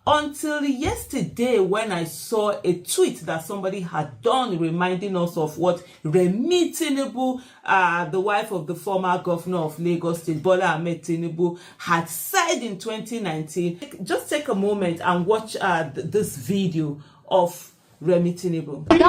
until yesterday when I saw a tweet that somebody had done reminding us of what Remi Tinubu, the wife of the former governor of Lagos State, Bola Ahmed Tinubu, had said in 2019. Just take a moment and watch this video of Remi Tinubu. That's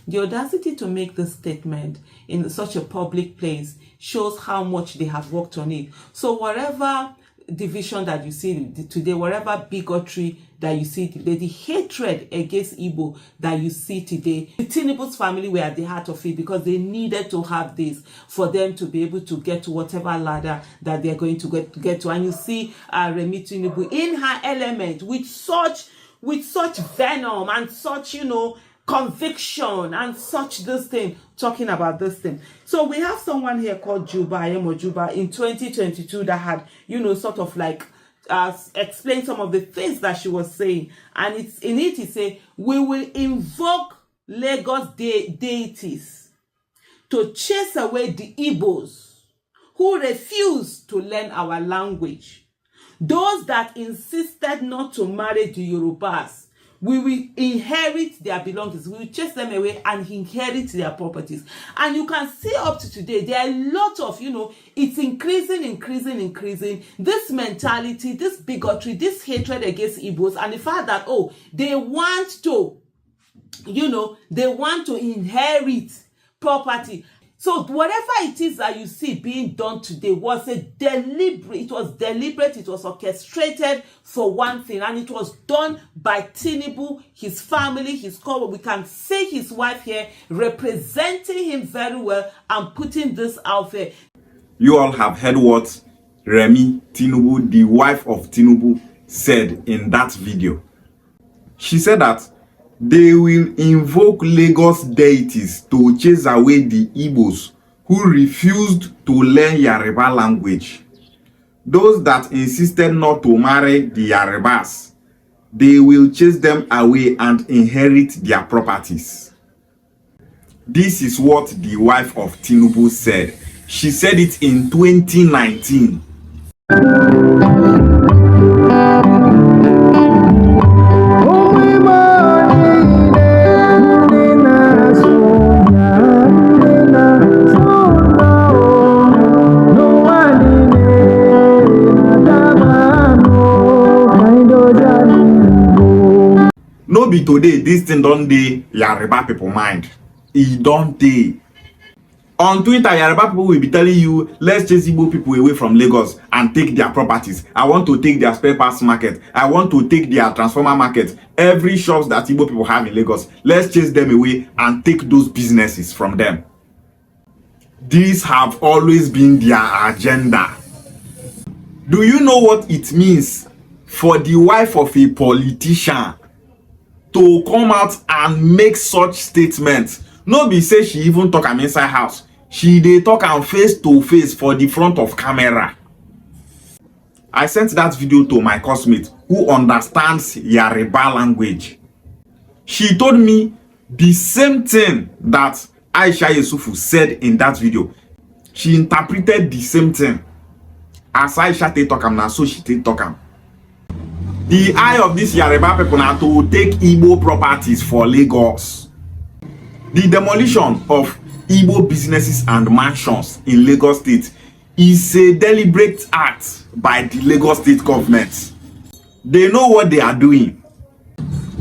The audacity to make this statement in such a public place shows how much they have worked on it. So whatever division that you see today, whatever bigotry that you see today, the hatred against Igbo that you see today, the Tinubu's family were at the heart of it because they needed to have this for them to be able to get to whatever ladder that they're going to get to. And you see Remi Tinubu in her element with such venom and such, conviction and such this thing, talking about this thing. So we have someone here called Juba in 2022 that had, sort of like explain some of the things that she was saying. And it's in it, he say, we will invoke Lagos deities to chase away the Igbos who refuse to learn our language. Those that insisted not to marry the Yorubas, we will inherit their belongings. We will chase them away and inherit their properties. And you can see up to today, there are a lot of, it's increasing. This mentality, this bigotry, this hatred against Igbos, and the fact that, they want to inherit property. So whatever it is that you see being done today was deliberate, it was orchestrated for one thing, and it was done by Tinubu, his family, his core. We can see his wife here representing him very well and putting this out there. You all have heard what Remi Tinubu, the wife of Tinubu, said in that video. She said that they will invoke Lagos deities to chase away the Igbos who refused to learn Yoruba language. Those that insisted not to marry the Yorubas, they will chase them away and inherit their properties. This is what the wife of Tinubu said. She said it in 2019. No be today, this thing don't dey Yoruba people mind. It don't dey. On Twitter, Yoruba people will be telling you, let's chase Igbo people away from Lagos and take their properties. I want to take their spare parts market. I want to take their transformer market. Every shops that Igbo people have in Lagos, let's chase them away and take those businesses from them. These have always been their agenda. Do you know what it means for the wife of a politician to come out and make such statements? No be say she even talk am inside house. She dey talk am face to face for the front of camera. I sent that video to my classmate who understands Yoruba language. She told me the same thing that Aisha Yusufu said in that video. She interpreted the same thing. As Aisha take talk am, na so she take talk am. The eye of this Yoruba people na to take Igbo properties for Lagos. The demolition of Igbo businesses and mansions in Lagos State is a deliberate act by the Lagos State government. They know what they are doing.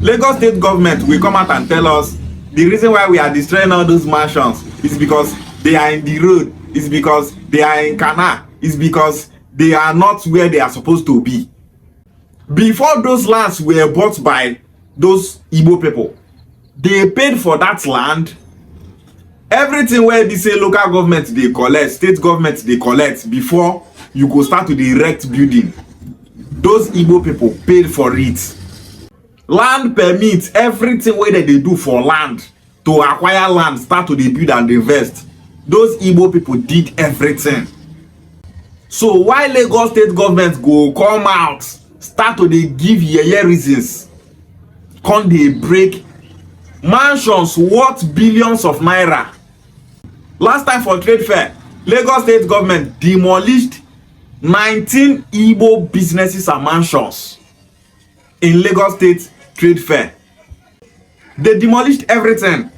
Lagos state government will come out and tell us the reason why we are destroying all those mansions is because they are in the road, is because they are in canal, is because they are not where they are supposed to be. Before those lands were bought by those Igbo people, they paid for that land. Everything where they say local government they collect, state government they collect before you go start to erect building. Those Igbo people paid for it. Land permits, everything where they do for land, to acquire land, start to build and invest. Those Igbo people did everything. So why Lagos state government go come out, start to give yeye reasons, come they break mansions worth billions of naira. Last time for trade fair, Lagos state government demolished 19 Igbo businesses and mansions in Lagos state trade fair. They demolished everything.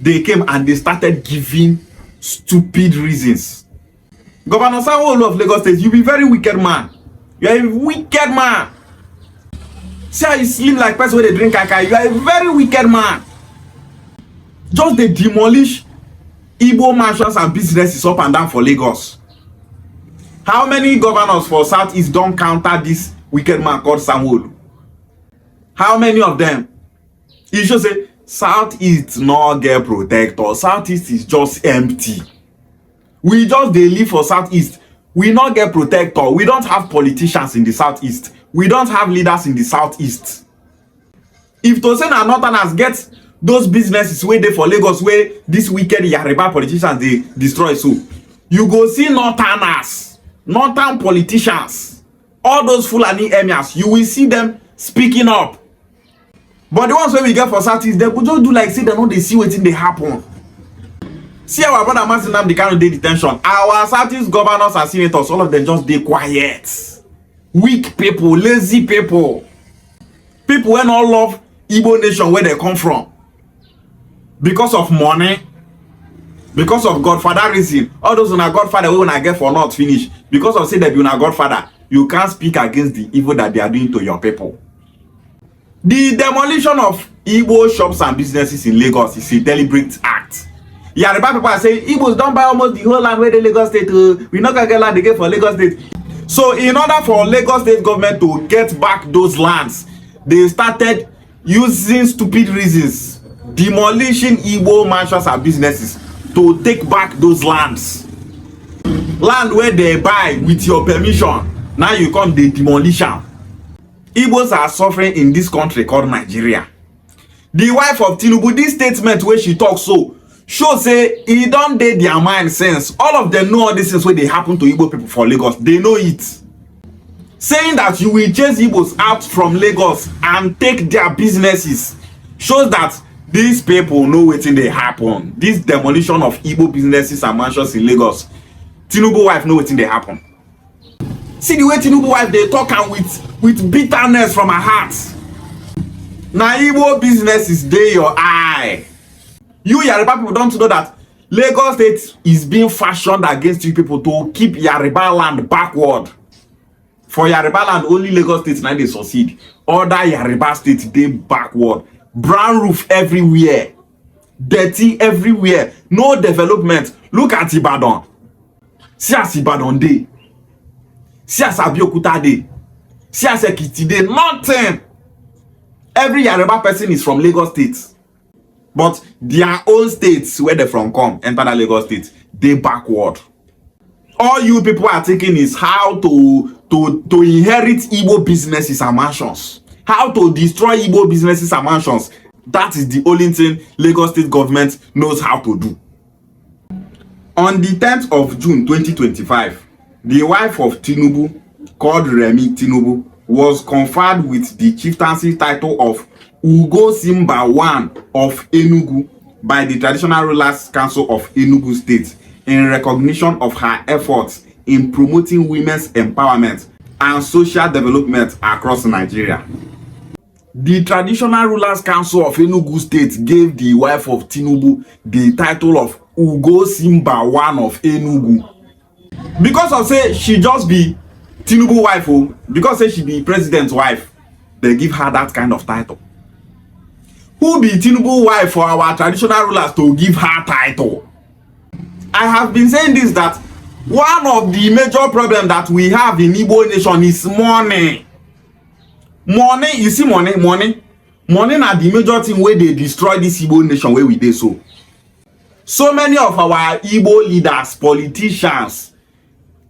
They came and they started giving stupid reasons. Governor Sanwo-Olu of Lagos state, you be very wicked man. You are a wicked man. See how you slim like person when they drink kaka. You are a very wicked man. Just they demolish Igbo mansions and businesses up and down for Lagos. How many governors for Southeast don't counter this wicked man called Sanwo-Olu? How many of them? You should say Southeast no get protector. Southeast is just empty. We just dey live for Southeast. We not get protector. We don't have politicians in the Southeast. We don't have leaders in the Southeast. If to say na Northerners get those businesses wey dey for Lagos where this wicked Yoruba politicians they destroy, so you go see Northerners, Northern politicians, all those Fulani emirs, you will see them speaking up. But the ones wey we get for Southeast, they could just do like say they know they see wetin dey happen. See our brother Mastermind, the kind of detention. Our Southeast governors and senators, all of them just dey quiet. Weak people, lazy people. People wey no love Igbo nation where they come from. Because of money, because of godfatherism. All those una godfather wey una get for not finish. Because of say that you una godfather, you can't speak against the evil that they are doing to your people. The demolition of Igbo shops and businesses in Lagos is a deliberate act. Yoruba people are saying Igbos don't buy almost the whole land where the Lagos state. We not gonna get land again for Lagos state. So in order for Lagos state government to get back those lands, they started using stupid reasons, demolishing Igbo mansions and businesses to take back those lands. Land where they buy with your permission, now you come the demolition. Igbos are suffering in this country called Nigeria. The wife of Tinubu, this statement where she talks so, show say e don dey their mind since. All of them know all these things wey dey happen to Igbo people for Lagos. They know it. Saying that you will chase Igbos out from Lagos and take their businesses shows that these people know wetin dey happen. This demolition of Igbo businesses and mansions in Lagos, Tinubu wife know wetin dey happen. See the way Tinubu wife dey talk am with bitterness from her heart. Na Igbo businesses dey your eye. You Yoruba people don't know that Lagos state is being fashioned against you people to keep Yoruba land backward. For Yoruba land, only Lagos state now they succeed. Other Yoruba states they backward. Brown roof everywhere. Dirty everywhere. No development. Look at Ibadan. See as Ibadan dey. See as Abeokuta dey. See as Ekiti dey. Nothing. Every Yoruba person is from Lagos state. But their own states where they from come enter the Lagos state, they backward. All you people are thinking is how to inherit Igbo businesses and mansions. How to destroy Igbo businesses and mansions. That is the only thing Lagos state government knows how to do. On the 10th of June 2025, the wife of Tinubu, called Remi Tinubu, was conferred with the chieftaincy title of Ugo Simba I of Enugu by the Traditional Rulers Council of Enugu State in recognition of her efforts in promoting women's empowerment and social development across Nigeria. The Traditional Rulers Council of Enugu State gave the wife of Tinubu the title of Ugo Simba I of Enugu. Because of say she just be Tinubu wife, oh, because say she be president's wife, they give her that kind of title. Who be Tinubu wife for our traditional rulers to give her title? I have been saying this, that one of the major problems that we have in Igbo nation is money. Money, you see money na the major thing where they destroy this Igbo nation where we dey so. So many of our Igbo leaders, politicians,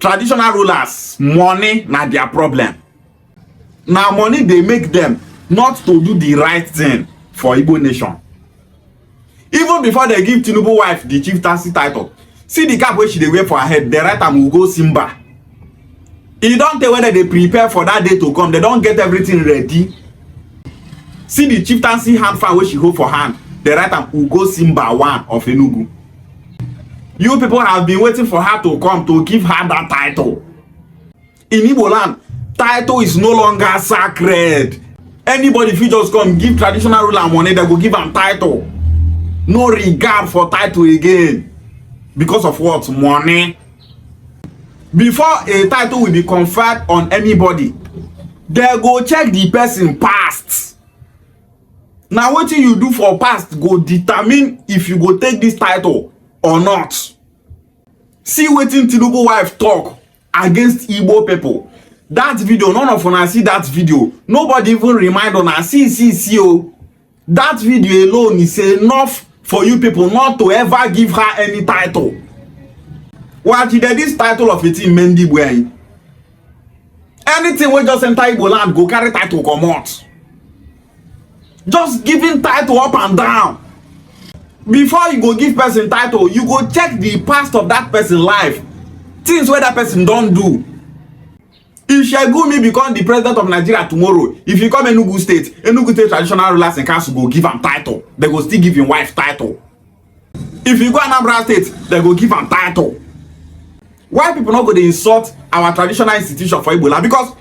traditional rulers, money na their problem. Now money they make them not to do the right thing for Igbo nation. Even before they give Tinubu wife the chieftaincy title, see the cap where she dey wear for her head, the right am will go Simba. E don't tell whether they prepare for that day to come. They don't get everything ready. See the chieftaincy hand fan where she hold for hand, the right am will go Simba one of Enugu. You people have been waiting for her to come to give her that title. In Igbo land, title is no longer sacred. Anybody if you just come give traditional ruler money, they go give am title. No regard for title again. Because of what? Money. Before a title will be conferred on anybody, they go check the person past. Now what you do for past go determine if you go take this title or not. See wetin Tinubu wife talk against Igbo people. That video, none of una see that video. Nobody even remind una. See oh. That video alone is enough for you people not to ever give her any title. What did this title of it in Mendi way? Anything we just enter Igbo land go carry title come out. Just giving title up and down. Before you go give person title, you go check the past of that person life. Things where that person don't do. If Shegumi become the president of Nigeria tomorrow, if you come Enugu State traditional rulers and council go give him title. They go still give him wife title. If you go Anambra State, they go give him title. Why people not go to insult our traditional institution for Igbo land? Because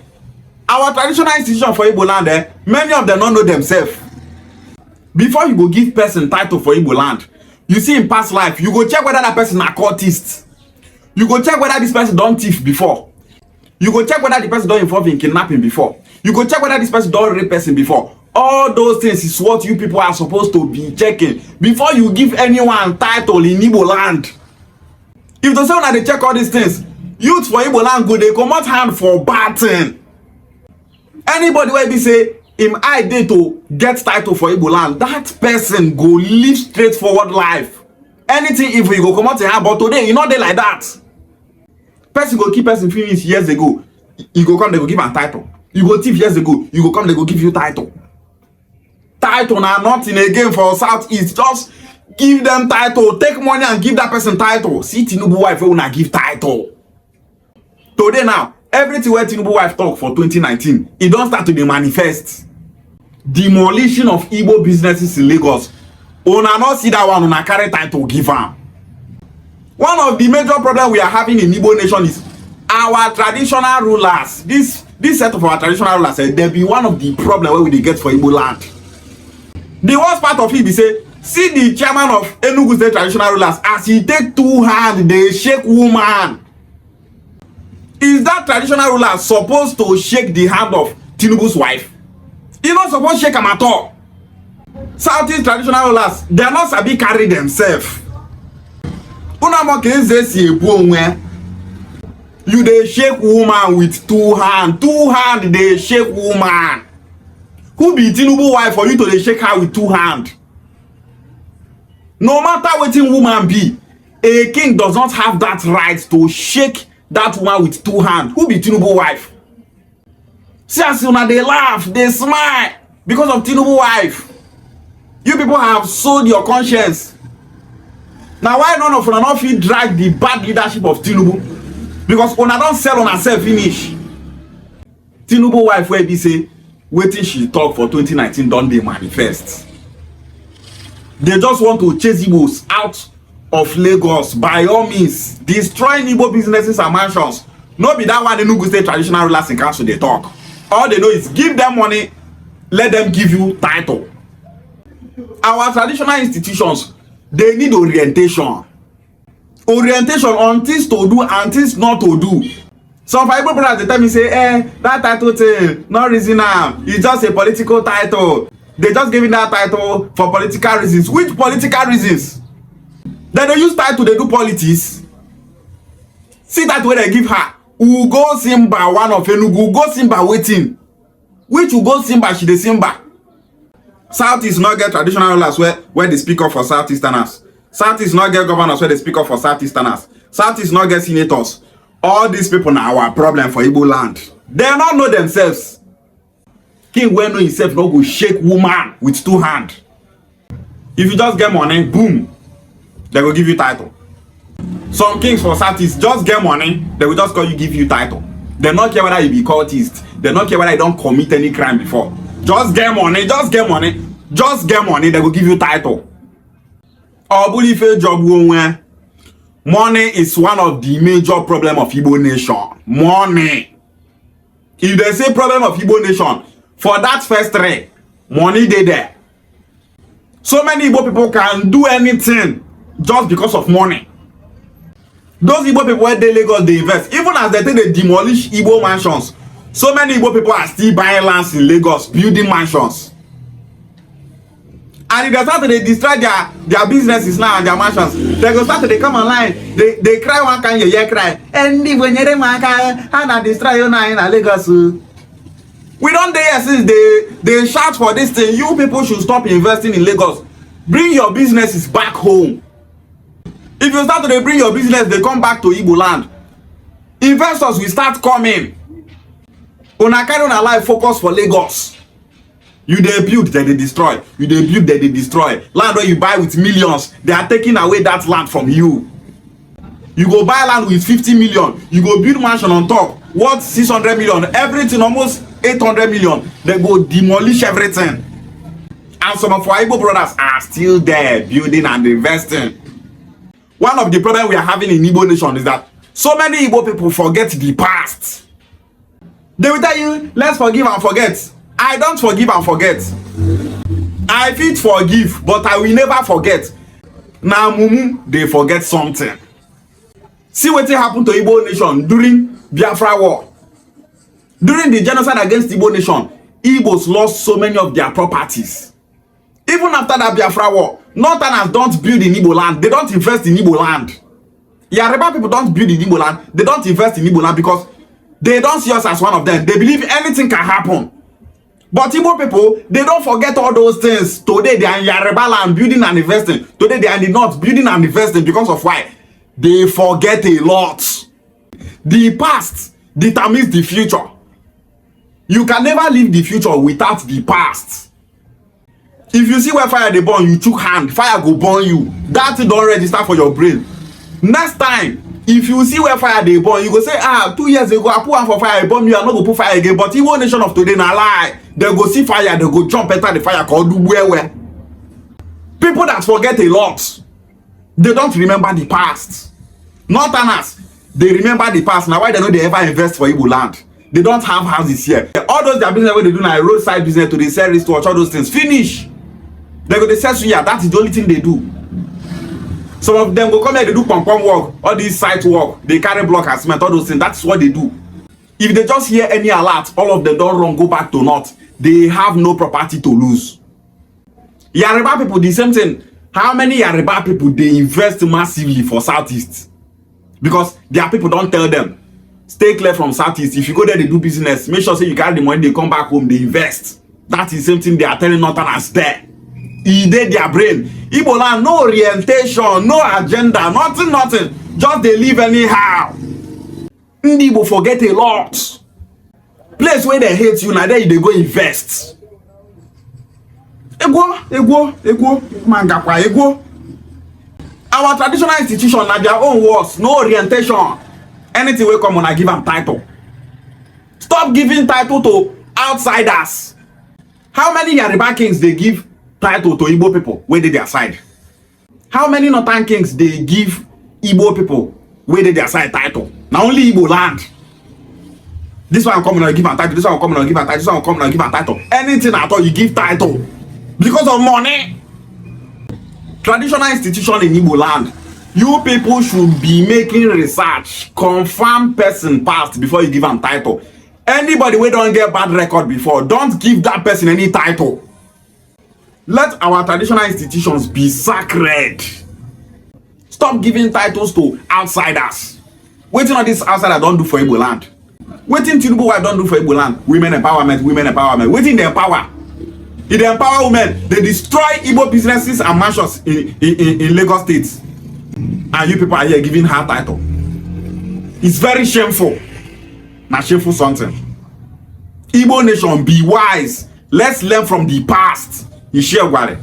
our traditional institution for Igbo land, many of them don't know themselves. Before you go give person title for Igbo land, you see in past life, you go check whether that person is a cultist. You go check whether this person don't thief before. You go check whether the person don't involve in kidnapping before. You go check whether this person don't rape person before. All those things is what you people are supposed to be checking before you give anyone title in Igbo land. If the say they check all these things, youth for Igbo land go they come out hand for bad thing. Anybody where be say him idea to get title for Igbo land, that person go live straightforward life. Anything if you go come out in hand, but today you know they like that. Person go keep person finish years ago. You go come, they go give a title. You go thief years ago. You go come, they go give you title. Title now nothing again for Southeast. Just give them title. Take money and give that person title. See Tinubu wife will not give title. Today now, everything where Tinubu wife talk for 2019, it don't start to be manifest. Demolition of Igbo businesses in Lagos. Una not see that one, una carry title give am. One of the major problems we are having in Igbo nation is our traditional rulers. This set of our traditional rulers, they be one of the problems where we get for Igbo land. The worst part of it is say, see the chairman of Enugu State traditional rulers as he take two hands, they shake woman. Is that traditional ruler supposed to shake the hand of Tinubu's wife? He not supposed to shake him at all. Southeast traditional rulers, they are not sabi carry themselves. You they shake woman with two hands. Two hands they shake woman. Who be Tinubu wife for you to they shake her with two hands? No matter what woman be, a king does not have that right to shake that woman with two hands. Who be Tinubu wife? See as soon as they laugh, they smile because of Tinubu wife. You people have sold your conscience. Now why none of una not feel drag the bad leadership of Tinubu? Because una don't sell on herself finish. Tinubu wife where be say waiting she talk for 2019 don't they manifest. They just want to chase Igbos out of Lagos by all means, destroying Igbo businesses and mansions. No be that one Enugu State traditional rulers in council they talk. All they know is give them money, let them give you title. Our traditional institutions, they need orientation. Orientation on things to do and things not to do. Some Igbo brothers they tell me say, that title thing, not reason now. It's just a political title. They just giving that title for political reasons. Which political reasons? They don't use title, they do politics. See that way they give her. Ugo Simba, one of Enugu. Ugo Simba waiting. Which Ugo Simba she the Simba? Southeast not get traditional rulers where they speak up for Southeasterners. Southeast not get governors where they speak up for Southeasterners. Southeast not get senators. All these people now our problem for Igbo land. They don't know themselves. King when know himself no go shake woman with 2 hands. If you just get money, boom, they will give you title. Some kings for Southeast just get money, they will just call you, give you title. They don't care whether you be cultist. They don't care whether you don't commit any crime before. Just get money, just get money, just get money, they will give you title. Or bully fail job where money is one of the major problem of Igbo nation. Money. If they say problem of Igbo nation, for that first 3, money they there. So many Igbo people can do anything just because of money. Those Igbo people where they Lagos they invest, even as they think they demolish Igbo mansions, so many Igbo people are still buying lands in Lagos, building mansions. And if they start to destroy their businesses now and their mansions, they go start to come online, they cry one kind, you cry. And when you and destroy you now in Lagos. We don't dare since they shout for this thing. You people should stop investing in Lagos. Bring your businesses back home. If you start to bring your business, they come back to Igbo land. Investors will start coming. Una carry on a life focus for Lagos. You they build, then they destroy. You they build, then they destroy. Land where you buy with millions, they are taking away that land from you. You go buy land with 50 million. You go build mansion on top. What 600 million? Everything almost 800 million. They go demolish everything. And some of our Igbo brothers are still there building and investing. One of the problems we are having in Igbo nation is that so many Igbo people forget the past. They will tell you, let's forgive and forget. I don't forgive and forget. I fit forgive, but I will never forget. Now, mumu, they forget something. See what happened to Igbo nation during Biafra war. During the genocide against Igbo nation, Igbos lost so many of their properties. Even after that Biafra war, Northerners don't build in Igbo land. They don't invest in Igbo land. Yoruba people don't build in Igbo land. They don't invest in Igbo land because they don't see us as one of them. They believe anything can happen. But Igbo people, they don't forget all those things. Today they are in Yoruba land building and investing. Today they are in the north building and investing because of why? They forget a lot. The past determines the future. You can never live the future without the past. If you see where fire they burn, you chook hand, fire go burn you. That don't register for your brain. Next time, if you see where fire they burn, you go say, 2 years ago, I put one for fire, burn me, I not go put fire again. But Igbo nation of today, na lie. They go see fire, they go jump enter the fire, called do where. People that forget a lot, they don't remember the past. Northerners, they remember the past. Now why they know they ever invest for Igbo land? They don't have houses here. All those their business where they do now, roadside business to the sell wristwatch, all those things, finish. They go, they sell suya, that is the only thing they do. Some of them go come here, they do pom-pom work, all these site work, they carry block and cement, all those things, that's what they do. If they just hear any alert, all of them don't run, go back to north. They have no property to lose. Yoruba people, the same thing. How many Yoruba people, they invest massively for Southeast? Because their people don't tell them, stay clear from Southeast. If you go there, they do business, make sure say you carry the money, they come back home, they invest. That is the same thing they are telling Northerners there. E dey their brain. Igbo land, no orientation, no agenda, nothing. Just they live anyhow. Ndi Igbo forget a lot. Place where they hate you, now there they go invest. Ego, mangakwa, ego. Our traditional institution, na their own words, no orientation. Anything will come on, I give them title. Stop giving title to outsiders. How many Yoruba kings they give title to Igbo people where they their side? How many Northern kings they give Igbo people where they their side title? Now only Igbo land. This one come and give a title, this one come and give a title, this one come and give a title. Anything at all you give title because of money. Traditional institution in Igbo land, You people should be making research, confirm person past before you give am title. Anybody wey don get bad record before, don't give that person any title. Let our traditional institutions be sacred. Stop giving titles to outsiders. Wetin all this outsider don do for Igbo land? Wetin Tinubu wife don do for Igbo land? Women empowerment, women empowerment. Wetin dey empower? If they empower women, they destroy Igbo businesses and mansions in Lagos State. And you people are here giving her title. It's very shameful. Na shameful something. Igbo nation, be wise. Let's learn from the past. You share Gwale.